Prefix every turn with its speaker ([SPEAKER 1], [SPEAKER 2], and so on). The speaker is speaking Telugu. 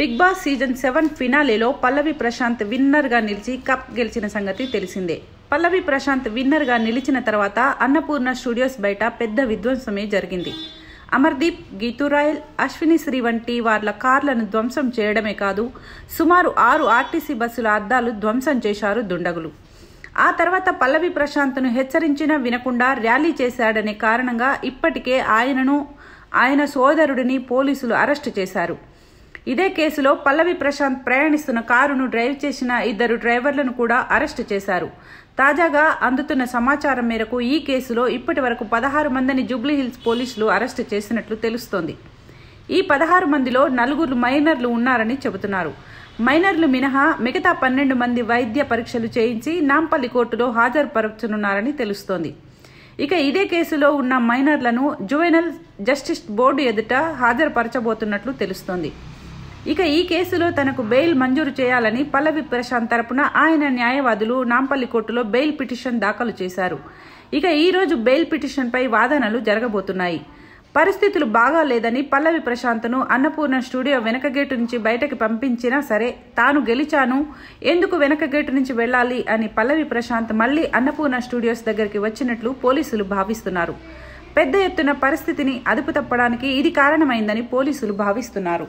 [SPEAKER 1] బిగ్ బాస్ సీజన్ 7 ఫినాలేలో పల్లవి ప్రశాంత్ విన్నర్ గా నిలిచి కప్ గెలిచిన సంగతి తెలిసిందే. పల్లవి ప్రశాంత్ విన్నర్ గా నిలిచిన తర్వాత అన్నపూర్ణ స్టూడియోస్ బయట పెద్ద విధ్వంసమే జరిగింది. అమర్దీప్, గీతూరాయల్, అశ్విని శ్రీ వంటి వార్ల కార్లను ధ్వంసం చేయడమే కాదు, సుమారు 6 ఆర్టీసీ బస్సుల అద్దాలు ధ్వంసం చేశారు దుండగులు. ఆ తర్వాత పల్లవి ప్రశాంత్ను హెచ్చరించినా వినకుండా ర్యాలీ చేశాడనే కారణంగా ఇప్పటికే ఆయనను, ఆయన సోదరుడిని పోలీసులు అరెస్టు చేశారు. ఇదే కేసులో పల్లవి ప్రశాంత్ ప్రయాణిస్తున్న కారును డ్రైవ్ చేసిన 2 డ్రైవర్లను కూడా అరెస్టు చేశారు. తాజాగా అందుతున్న సమాచారం మేరకు ఈ కేసులో ఇప్పటి వరకు 16 మందిని జూబ్లీహిల్స్ పోలీసులు అరెస్టు చేసినట్లు తెలుస్తోంది. ఈ 16 మందిలో 4 మైనర్లు ఉన్నారని చెబుతున్నారు. మైనర్లు మినహా మిగతా 12 మంది వైద్య పరీక్షలు చేయించి నాంపల్లి కోర్టులో హాజరుపరచనున్నారని తెలుస్తోంది. ఇక ఇదే కేసులో ఉన్న మైనర్లను జువెనల్ జస్టిస్ బోర్డు ఎదుట హాజరుపరచబోతున్నట్లు తెలుస్తోంది. ఇక ఈ కేసులో తనకు బెయిల్ మంజూరు చేయాలని పల్లవి ప్రశాంత్ తరపున ఆయన న్యాయవాదులు నాంపల్లి కోర్టులో బెయిల్ పిటిషన్ దాఖలు చేశారు. ఇక ఈ రోజు బెయిల్ పిటిషన్పై వాదనలు జరగబోతున్నాయి. పరిస్థితులు బాగాలేదని పల్లవి ప్రశాంత్ను అన్నపూర్ణ స్టూడియో వెనక గేటు నుంచి బయటకు పంపించినా సరే తాను గెలిచాను, ఎందుకు వెనక గేటు నుంచి వెళ్లాలి అని పల్లవి ప్రశాంత్ మళ్లీ అన్నపూర్ణ స్టూడియోస్ దగ్గరికి వచ్చినట్లు పోలీసులు భావిస్తున్నారు. పెద్ద ఎత్తున పరిస్థితిని అదుపు తప్పడానికి ఇది కారణమైందని పోలీసులు భావిస్తున్నారు.